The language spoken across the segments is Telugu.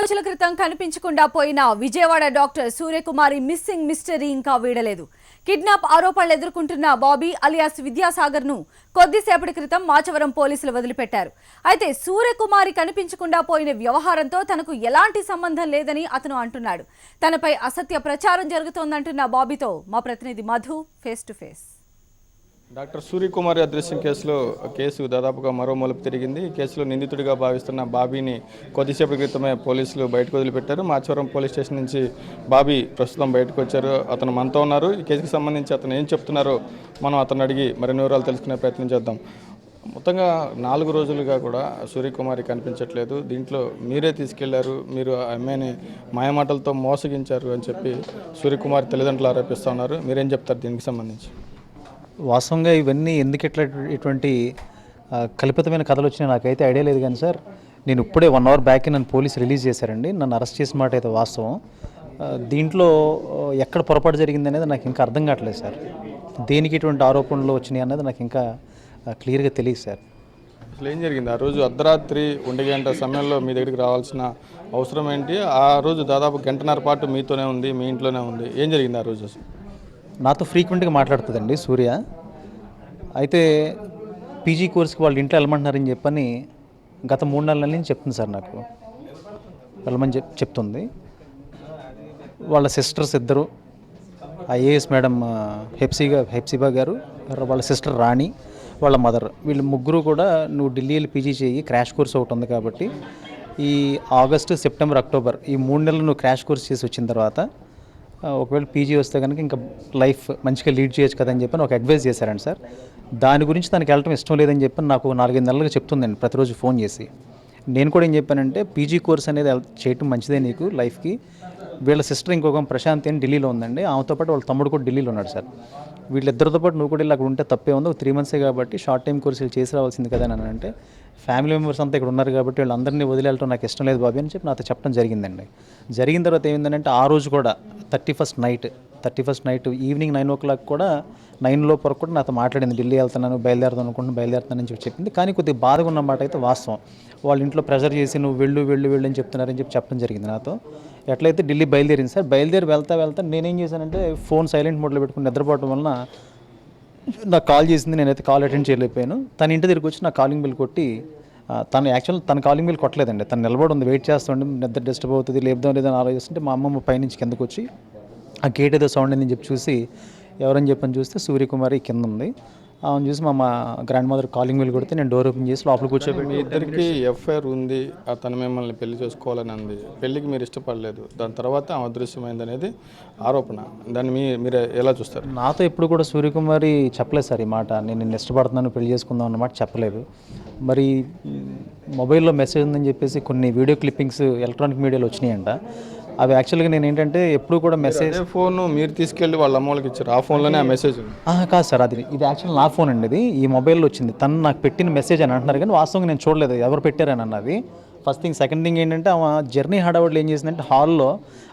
రోజుల క్రితం కనిపించకుండా పోయిన Vijayawada doctor Suryakumari missing mystery ఇంకా వీడలేదు. కిడ్నాప్ ఆరోపణలు ఎదుర్కొంటున్న బాబీ అలియాస్ విద్యాసాగర్ ను కొద్దిసేపటి క్రితం మాచవరం పోలీసులు వదిలిపెట్టారు. అయితే సూర్యకుమారి కనిపించకుండా పోయిన వ్యవహారంతో తనకు ఎలాంటి సంబంధం లేదని అతను అంటున్నాడు. తనపై అసత్య ప్రచారం జరుగుతోందంటున్న బాబీతో మా ప్రతినిధి Madhu face to face. Doctor Suryakumari అదృశ్యం కేసు దాదాపుగా మరో మలుపు తిరిగింది. ఈ కేసులో నిందితుడిగా భావిస్తున్న బాబీని కొద్దిసేపటి క్రితమే పోలీసులు బయటకు వదిలిపెట్టారు. మాచవరం పోలీస్ స్టేషన్ నుంచి బాబీ ప్రస్తుతం బయటకు వచ్చారు. అతను మనతో ఉన్నారు. ఈ కేసుకు సంబంధించి అతను ఏం చెప్తున్నారో మనం అతను అడిగి మరిన్ని వివరాలు తెలుసుకునే ప్రయత్నం చేద్దాం. మొత్తంగా 4 రోజులుగా కూడా సూర్యకుమారి కనిపించట్లేదు. దీంట్లో మీరే తీసుకెళ్లారు, మీరు అమ్మాయిని మాయమాటలతో మోసగించారు అని చెప్పి సూర్యకుమారి తల్లిదండ్రులు ఆరోపిస్తూ ఉన్నారు. మీరేం చెప్తారు దీనికి సంబంధించి? వాస్తవంగా ఇవన్నీ ఎందుకు ఇటువంటి కల్పితమైన కథలు వచ్చినాయి నాకైతే ఐడియా లేదు. కానీ సార్, నేను ఇప్పుడే 1 అవర్ బ్యాక్ నన్ను పోలీసు రిలీజ్ చేశారండి. నన్ను అరెస్ట్ చేసిన మాట అయితే వాస్తవం. దీంట్లో ఎక్కడ పొరపాటు జరిగింది అనేది నాకు ఇంకా అర్థం కావట్లేదు సార్. దేనికి ఇటువంటి ఆరోపణలు వచ్చినాయి అన్నది నాకు ఇంకా క్లియర్గా తెలియదు సార్. అసలు ఏం జరిగింది? ఆ రోజు అర్ధరాత్రి 1 గంట సమయంలో మీ దగ్గరికి రావాల్సిన అవసరం ఏంటి? ఆ రోజు దాదాపు 1.5 పాటు మీతోనే ఉంది, మీ ఇంట్లోనే ఉంది. ఏం జరిగింది ఆ రోజు? అసలు నాతో ఫ్రీక్వెంట్గా మాట్లాడుతుందండి సూర్య. అయితే పీజీ కోర్స్కి వాళ్ళ ఇంట్లో వెళ్ళమంటున్నారని చెప్పని గత 3 నెలల నుంచి చెప్తుంది సార్. నాకు వెళ్ళమని చెప్తుంది. వాళ్ళ సిస్టర్స్ ఇద్దరు, ఐఏఎస్ మేడం హెప్సిబా గారు, వాళ్ళ సిస్టర్ రాణి, వాళ్ళ మదర్, వీళ్ళు ముగ్గురు కూడా నువ్వు ఢిల్లీ వెళ్ళి పీజీ చేయి, క్రాష్ కోర్స్ ఒకటి ఉంది కాబట్టి ఈ ఆగస్టు, సెప్టెంబర్, అక్టోబర్ ఈ 3 నెలలు నువ్వు క్రాష్ కోర్స్ చేసి వచ్చిన తర్వాత ఒకవేళ పీజీ వస్తే కనుక ఇంకా లైఫ్ మంచిగా లీడ్ చేయొచ్చు కదని చెప్పని ఒక అడ్వైస్ చేశారండి సార్. దాని గురించి తనకి వెళ్ళటం ఇష్టం లేదని చెప్పి నాకు 4-5 నెలలుగా చెప్తుందండి ప్రతిరోజు ఫోన్ చేసి. నేను కూడా ఏం చెప్పానంటే, పీజీ కోర్స్ అనేది చేయటం మంచిదే నీకు లైఫ్కి. వీళ్ళ సిస్టర్ ఇంకొక ప్రశాంత్ అని ఢిల్లీలో ఉందండి, ఆమెతో పాటు వాళ్ళ తమ్ముడు కూడా ఢిల్లీలో ఉన్నాడు సార్. వీళ్ళిద్దరితో పాటు నువ్వు కూడా ఇలా అక్కడ ఉంటే తప్పే ఉంది, 3 మంత్సే కాబట్టి షార్ట్ టైం కోర్సులు చేసి రావాల్సింది కదా అని అంటే, ఫ్యామిలీ మెంబర్స్ అంతా ఇక్కడ ఉన్నారు కాబట్టి వీళ్ళందరినీ వదిలేయటం నాకు ఇష్టం లేదు బాబీ అని చెప్పి నాతో చెప్పడం జరిగిందండి. జరిగిన తర్వాత ఏమైందంటే, ఆ రోజు కూడా 31st నైట్ ఈవినింగ్ 9 o'clock కూడా 9 లోపు వరకు కూడా నాతో మాట్లాడింది. ఢిల్లీ వెళ్తున్నాను, బయలుదేరుతానని చెప్పి చెప్పింది. కానీ కొద్దిగా బాధగా ఉన్నమాట అయితే వాస్తవం. వాళ్ళ ఇంట్లో ప్రెజర్ చేసి నువ్వు వెళ్ళు అని చెప్తున్నారని చెప్పి చెప్పడం జరిగింది నాతో. ఎట్లయితే ఢిల్లీ బయలుదేరింది సార్. వెళ్తా నేనేం చేశానంటే, ఫోన్ సైలెంట్ మోడ్లో పెట్టుకుని నిద్రపోవడం వలన నాకు కాల్ చేసింది. నేనైతే కాల్ అటెండ్ చేయలేకపోయాను. తన ఇంటి దగ్గరికి వచ్చి నా కాలింగ్ బిల్ కొట్టి, తన కాలింగ్ బిల్ కొట్టలేదండి, తను నిలబడి ఉంది, వెయిట్ చేస్తుండే, నిద్ర డిస్టర్బ్ అవుతుంది, లేపుదాం లేదని ఆలోచిస్తుంటే మా అమ్మమ్మ పైనుంచి కిందకు వచ్చి ఆ గేట్ ఏదో సౌండ్ అని చెప్పి చూసి ఎవరని చెప్పని చూస్తే సూర్యకుమారి కింద ఉంది. ఆమెను చూసి మా గ్రాండ్ మదర్ కాలింగ్ బిల్ కొడితే నేను డోర్ ఓపెన్ చేసి లోపల కూర్చోబెట్టి, మీ ఇద్దరికి ఎఫ్ఐఆర్ ఉంది, తను మిమ్మల్ని పెళ్లి చేసుకోవాలని అంది, పెళ్లికి మీరు ఇష్టపడలేదు, దాని తర్వాత ఆమె అదృశ్యమైంది అనేది ఆరోపణ. దాన్ని మీరు ఎలా చూస్తారు? నాతో ఎప్పుడు కూడా సూర్యకుమారి చెప్పలేదు సార్ ఈ మాట. నేను నిన్ను ఇష్టపడుతున్నాను, పెళ్లి చేసుకుందాం అన్నమాట చెప్పలేదు. మరి మొబైల్లో మెసేజ్ ఉందని చెప్పేసి కొన్ని వీడియో క్లిప్పింగ్స్ ఎలక్ట్రానిక్ మీడియాలో వచ్చినాయంట. అవి యాక్చువల్గా నేను ఏంటంటే ఎప్పుడు కూడా మెసేజ్ ఫోన్ మీరు తీసుకెళ్ళి వాళ్ళ అమ్మ వాళ్ళకి ఇచ్చారు, ఆ ఫోన్లోనే ఆ మెసేజ్ కాదు సార్, ఇది యాక్చువల్ నా ఫోన్ అండి. ఇది ఈ మొబైల్లో వచ్చింది, తను నాకు పెట్టిన మెసేజ్ అని అంటున్నారు. కానీ వాస్తవంగా నేను చూడలేదు ఎవరు పెట్టారని అన్నది ఫస్ట్ థింగ్. సెకండ్ థింగ్ ఏంటంటే, ఆమె జర్నీ హడావుడిలో ఏం చేసిందంటే, హాల్లో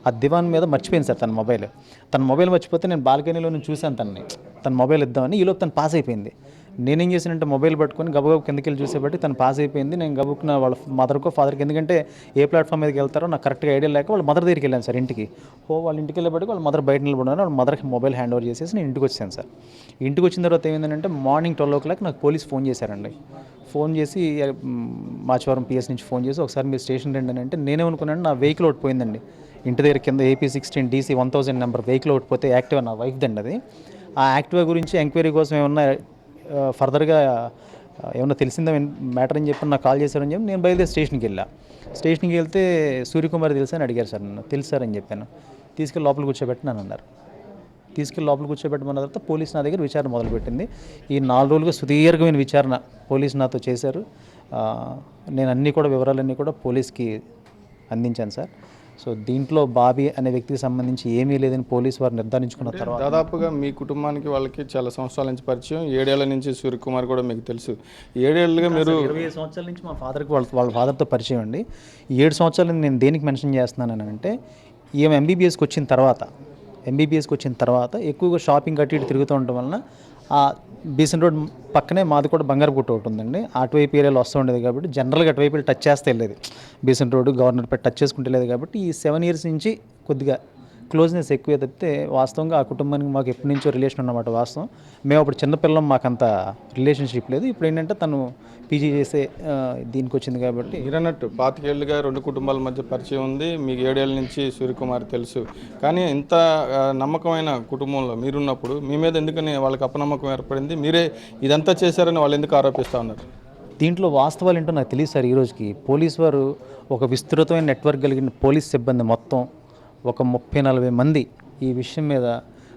ఆ దివాన్ మీద మర్చిపోయింది సార్ తన మొబైల్ మర్చిపోతే నేను బాల్కనీలో నుంచి చూశాను తన మొబైల్ ఇద్దామని. ఈలోపు తను పాస్ అయిపోయింది. నేనేం చేశానంటే, మొబైల్ పట్టుకొని గబగబ కిందకి వెళ్ళి చూసేబట్టి తను పాస్ అయిపోయింది. నేను గబుక్కున వాళ్ళ మదర్కో ఫాదర్కి, ఎందుకంటే ఏ ప్లాట్ఫామ్ మీదకి వెళ్తారో నాకు కరెక్ట్గా ఐడియా లేక వాళ్ళ మదర్ దగ్గరికి వెళ్ళాను సార్ ఇంటికి. వాళ్ళ ఇంటికి వెళ్ళేబట్టి వాళ్ళ మదర్ బయట నిలబడినారు. వాళ్ళ మదర్కి మొబైల్ హ్యాండ్ ఓవర్ చేసేసి నేను ఇంటికి వచ్చాను సార్. ఇంటికి వచ్చిన తర్వాత ఏమైందంటే, మార్నింగ్ 12 o'clock నాకు పోలీస్ ఫోన్ చేశారండి. ఫోన్ చేసి మాచవరం పిఎస్ నుంచి ఫోన్ చేసి, ఒకసారి మీరు స్టేషన్ రండి అని అంటే, నేనేమనుకున్నాను నా వెహికల్ ఒకటి పోయిందండి ఇంటి దగ్గర కింద, AP16 DC 1000 నెంబర్ వెహికల్ ఒకటి పోతే, యాక్టివా నా వైఫ్ దండి అది. ఆ యాక్టివా గురించి ఎంక్వైరీ కోసం ఏమన్నా ఫర్దర్గా ఏమన్నా తెలిసిందా మ్యాటర్ అని చెప్పి నాకు కాల్ చేశారని చెప్పి నేను బయలుదేరి స్టేషన్కి వెళ్తే సూర్యకుమారి తెలుసా అని అడిగారు సార్. నన్ను తెలుసు సార్ అని చెప్పాను. తీసుకెళ్ళి లోపల కూర్చోబెట్టినాను అన్నారు. లోపల కూర్చోబెట్టమన్న తర్వాత పోలీసు నా దగ్గర విచారణ మొదలుపెట్టింది. ఈ 4 రోజులుగా సుదీర్ఘమైన విచారణ పోలీసు నాతో చేశారు. నేను వివరాలన్నీ కూడా పోలీస్కి అందించాను సార్. సో దీంట్లో బాబీ అనే వ్యక్తికి సంబంధించి ఏమీ లేదని పోలీసు వారు నిర్ధారించుకున్న తర్వాత, దాదాపుగా మీ కుటుంబానికి వాళ్ళకి చాలా సంవత్సరాల నుంచి పరిచయం, 7 ఏళ్ల నుంచి సూర్యకుమార్ కూడా మీకు తెలుసు. 7 ఏళ్ళుగా మీరు 25 సంవత్సరాల నుంచి మా ఫాదర్కి వాళ్ళ ఫాదర్తో పరిచయం అండి. 7 సంవత్సరాలు నేను దేనికి మెన్షన్ చేస్తున్నాను అంటే, ఈమె ఎంబీబీఎస్కి వచ్చిన తర్వాత ఎక్కువగా షాపింగ్ అటు ఇటు తిరుగుతూ ఉండటం వలన ఆ బీసెంట్ రోడ్ పక్కనే మాది కూడా బంగారు గుట్ట ఒకటి ఉందండి. అటువైపు ఏరియాలో వస్తూ ఉండేది కాబట్టి జనరల్గా అటువైపు టచ్ చేస్తే వెళ్ళేది. బీసెంట్ రోడ్ గవర్నర్ పెట్టి టచ్ చేసుకుంటే వెళ్ళేది కాబట్టి ఈ 7 years నుంచి కొద్దిగా క్లోజ్నెస్ ఎక్కువే తప్పితే వాస్తవంగా ఆ కుటుంబానికి మాకు ఎప్పటి నుంచో రిలేషన్ ఉన్నమాట వాస్తవం. మేము అప్పుడు చిన్నపిల్లం, మాకంత రిలేషన్షిప్ లేదు. ఇప్పుడు ఏంటంటే తను పీజీ చేసే దీనికి వచ్చింది కాబట్టి మీరన్నట్టు 25 ఏళ్ళుగా 2 కుటుంబాల మధ్య పరిచయం ఉంది. మీకు 7 ఏళ్ళ నుంచి సూర్యకుమార్ తెలుసు. కానీ ఇంత నమ్మకమైన కుటుంబంలో మీరున్నప్పుడు మీ మీద ఎందుకని వాళ్ళకి అపనమ్మకం ఏర్పడింది? మీరే ఇదంతా చేశారని వాళ్ళు ఎందుకు ఆరోపిస్తూ ఉన్నారు? దీంట్లో వాస్తవాలు ఏంటో నాకు తెలియదు సార్. ఈ రోజుకి పోలీసు వారు ఒక విస్తృతమైన నెట్వర్క్ కలిగిన పోలీస్ సిబ్బంది మొత్తం ఒక 30-40 మంది ఈ విషయం మీద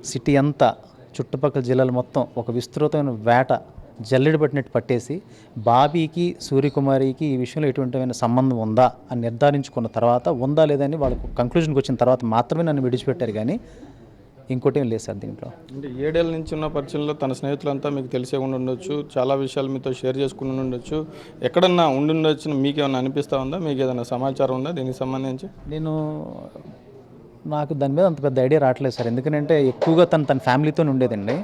సిటీ అంతా చుట్టుపక్కల జిల్లాలు మొత్తం ఒక విస్తృతమైన వేట జల్లెడ పట్టినట్టు పట్టేసి బాబీకి సూర్యకుమారికి ఈ విషయంలో ఎటువంటిమైన సంబంధం ఉందా అని నిర్ధారించుకున్న తర్వాత ఉందా లేదని వాళ్ళకు కంక్లూజన్కి వచ్చిన తర్వాత మాత్రమే నన్ను విడిచిపెట్టారు. కానీ ఇంకోటి ఏం లేదు సార్ దీంట్లో. అంటే 7 ఏళ్ళ నుంచి ఉన్న పరిచయంలో తన స్నేహితులంతా మీకు తెలిసే ఉండొచ్చు, చాలా విషయాలు మీతో షేర్ చేసుకుని ఉండొచ్చు. ఎక్కడన్నా ఉండుండొచ్చు మీకు ఏమైనా అనిపిస్తూ ఉందా? మీకు ఏదైనా సమాచారం ఉందా దీనికి సంబంధించి? నాకు దాని మీద అంత పెద్ద ఐడియా రావట్లేదు సార్. ఎందుకంటే ఎక్కువగా తన ఫ్యామిలీతో ఉండేదండి.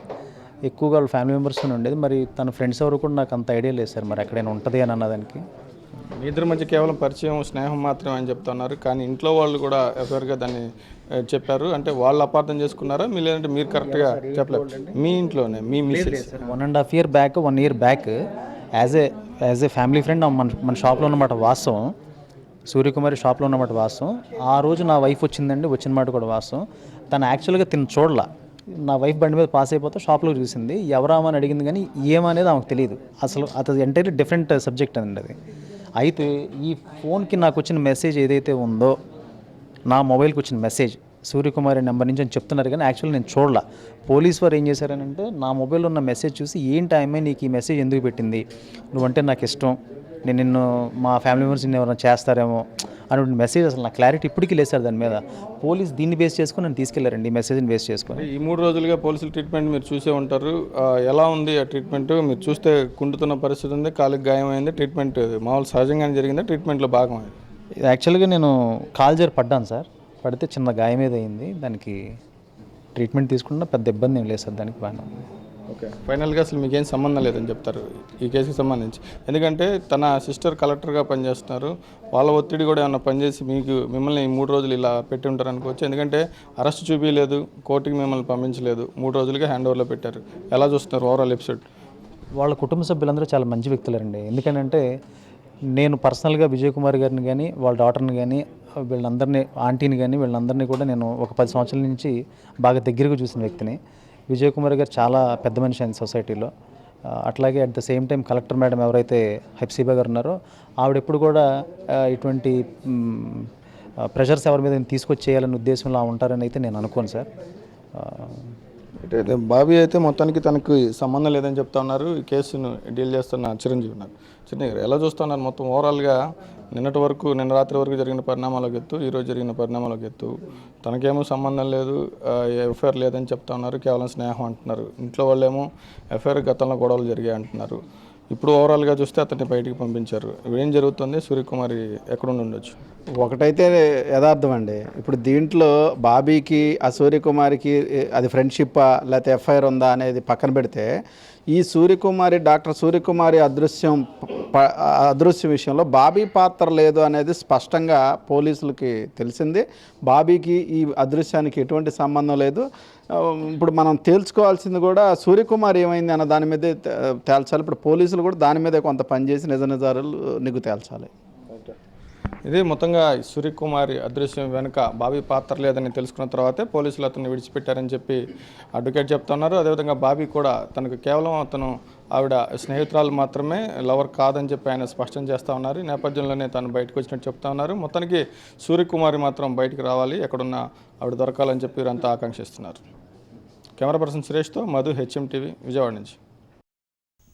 ఎక్కువగా వాళ్ళ ఫ్యామిలీ మెంబర్స్తో ఉండేది. మరి తన ఫ్రెండ్స్ ఎవరు కూడా నాకు అంత ఐడియా లేదు సార్. మరి ఎక్కడైనా ఉంటుంది అని అన్నదానికి మీ ఇద్దరి మధ్య కేవలం పరిచయం, స్నేహం మాత్రమే అని చెప్తున్నారు. కానీ ఇంట్లో వాళ్ళు కూడా ఎఫ్ఐఆర్గా దాన్ని చెప్పారు. అంటే వాళ్ళు అపార్థం చేసుకున్నారా మీ, లేదంటే మీరు కరెక్ట్గా చెప్పలేదు? మీ ఇంట్లోనే మీ missus 1.5 year back 1 year back as a family friend మన షాప్లో ఉన్నమాట వాస్తవం. సూర్యకుమారి షాప్లో ఉన్నమాట వాస్తవం. ఆ రోజు నా వైఫ్ వచ్చిందండి, వచ్చిన మాట కూడా వాస్తవం. తను యాక్చువల్గా తిని చూడలా. నా వైఫ్ బండి మీద పాస్ అయిపోతే షాప్లో చూసింది. ఎవరామా అని అడిగింది కానీ ఏమనేది ఆమెకు తెలియదు. అసలు అది ఎంటైర్లీ డిఫరెంట్ సబ్జెక్ట్ అండి అది. అయితే ఈ ఫోన్కి నాకు వచ్చిన మెసేజ్ ఏదైతే ఉందో, నా మొబైల్కి వచ్చిన మెసేజ్ సూర్యకుమారి నెంబర్ నుంచి అని చెప్తున్నారు. కానీ యాక్చువల్లీ నేను చూడలా. పోలీస్ వారు ఏం చేశారనంటే నా మొబైల్లో ఉన్న మెసేజ్ చూసి ఏంటి ఆమె నీకు ఈ మెసేజ్ ఎందుకు పెట్టింది, నువ్వంటే నాకు ఇష్టం, నేను నిన్ను మా ఫ్యామిలీ మెంబర్స్ నిన్ను ఎవరైనా చేస్తారేమో అటువంటి మెసేజ్ అసలు నా క్లారిటీ ఇప్పటికీ లేదు సార్. దాని మీద పోలీస్ దీన్ని బేస్ చేసుకుని నన్ను తీసుకెళ్లారండి, ఈ మెసేజ్ని బేస్ చేసుకొని. ఈ 3 రోజులుగా పోలీసుల ట్రీట్మెంట్ మీరు చూసే ఉంటారు. ఎలా ఉంది ఆ ట్రీట్మెంట్? మీరు చూస్తే కుంటుతున్న పరిస్థితి ఉంది, కాలుకి గాయమైంది. ట్రీట్మెంట్ మామూలు సహజంగానే జరిగిందా? ట్రీట్మెంట్లో భాగమైంది? యాక్చువల్గా నేను కాల్ జారి పడ్డాను సార్. పడితే చిన్న గాయం మీద అయింది. దానికి ట్రీట్మెంట్ తీసుకున్నా పెద్ద ఇబ్బంది ఏం లేదు సార్. దానికి బాగా ఓకే. ఫైనల్గా అసలు మీకేం సంబంధం లేదని చెప్తారు ఈ కేసుకి సంబంధించి? ఎందుకంటే తన సిస్టర్ కలెక్టర్గా పనిచేస్తున్నారు. వాళ్ళ ఒత్తిడి కూడా ఏమన్నా పనిచేసి మిమ్మల్ని ఈ 3 రోజులు ఇలా పెట్టి ఉంటారు అనుకోవచ్చు. ఎందుకంటే అరెస్ట్ చూపించలేదు, కోర్టుకి మిమ్మల్ని పంపించలేదు, 3 రోజులుగా హ్యాండ్ ఓవర్లో పెట్టారు. ఎలా చూస్తున్నారు ఓవరాల్ ఎపిసోడ్? వాళ్ళ కుటుంబ సభ్యులందరూ చాలా మంచి వ్యక్తులండి. ఎందుకంటే నేను పర్సనల్గా విజయ్ కుమార్ గారిని కానీ వాళ్ళ డాటర్ని కానీ వీళ్ళందరినీ, ఆంటీని కానీ వీళ్ళందరినీ కూడా నేను ఒక 10 సంవత్సరాల నుంచి బాగా దగ్గరగా చూసిన వ్యక్తిని. విజయ్ కుమార్ గారు చాలా పెద్ద మనిషి అయింది సొసైటీలో. అట్లాగే at the same time collector madam ఎవరైతే హెప్సీబా గారు ఉన్నారో ఆవిడ ఎప్పుడు కూడా ఇటువంటి ప్రెషర్స్ ఎవరి మీద తీసుకొచ్చి చేయాలనే ఉద్దేశంలో ఉంటారని అయితే నేను అనుకోను సార్. అయితే బాబీ అయితే మొత్తానికి తనకు సంబంధం లేదని చెప్తా ఉన్నారు. ఈ కేసును డీల్ చేస్తున్న చిరంజీవి ఉన్నారు. చిరంజీవి గారు ఎలా చూస్తున్నారు మొత్తం ఓవరాల్గా? నిన్న రాత్రి వరకు జరిగిన పరిణామాలకు ఎత్తు, ఈరోజు జరిగిన పరిణామాలకు ఎత్తు. తనకేమో సంబంధం లేదు, ఎఫ్ఐఆర్ లేదని చెప్తా ఉన్నారు, కేవలం స్నేహం అంటున్నారు. ఇంట్లో వాళ్ళేమో ఎఫ్ఐఆర్ గతంలో గొడవలు జరిగాయి అంటున్నారు. ఇప్పుడు ఓవరాల్గా చూస్తే అతన్ని బయటికి పంపించారు. ఏం జరుగుతుంది? సూర్యకుమారి ఎక్కడుండి ఉండొచ్చు? ఒకటైతే యథార్థం అండి. ఇప్పుడు దీంట్లో బాబీకి ఆ సూర్యకుమారికి అది ఫ్రెండ్షిప్పా లేకపోతే ఎఫ్ఐఆర్ ఉందా అనేది పక్కన పెడితే, ఈ డాక్టర్ సూర్యకుమారి అదృశ్యం విషయంలో బాబీ పాత్ర లేదు అనేది స్పష్టంగా పోలీసులకి తెలిసింది. బాబీకి ఈ అదృశ్యానికి ఎటువంటి సంబంధం లేదు. ఇప్పుడు మనం తేల్చుకోవాల్సింది కూడా సూర్యకుమార్ ఏమైంది అన్న దాని మీదే తేల్చాలి. ఇప్పుడు పోలీసులు కూడా దాని మీదే కొంత పనిచేసి నిజాలు నిగ్గు తేల్చాలి. ఇది మొత్తంగా సూర్యకుమారి అదృశ్యం వెనుక బాబీ పాత్ర లేదని తెలుసుకున్న తర్వాతే పోలీసులు అతన్ని విడిచిపెట్టారని చెప్పి అడ్వకేట్ చెప్తున్నారు. అదేవిధంగా బాబీ కూడా తనకు కేవలం ఆవిడ స్నేహితురాలు మాత్రమే, లవర్ కాదని చెప్పి ఆయన స్పష్టం చేస్తూ ఉన్నారు. ఈ నేపథ్యంలోనే తను బయటకు వచ్చినట్టు చెప్తా ఉన్నారు. మొత్తానికి సూర్యకుమారి మాత్రం బయటికి రావాలి, ఎక్కడున్నా ఆవిడ దొరకాలని చెప్పి వీరంతా ఆకాంక్షిస్తున్నారు. కెమెరా పర్సన్ సురేష్తో మధు, హెచ్ఎం టీవీ, విజయవాడ నుంచి.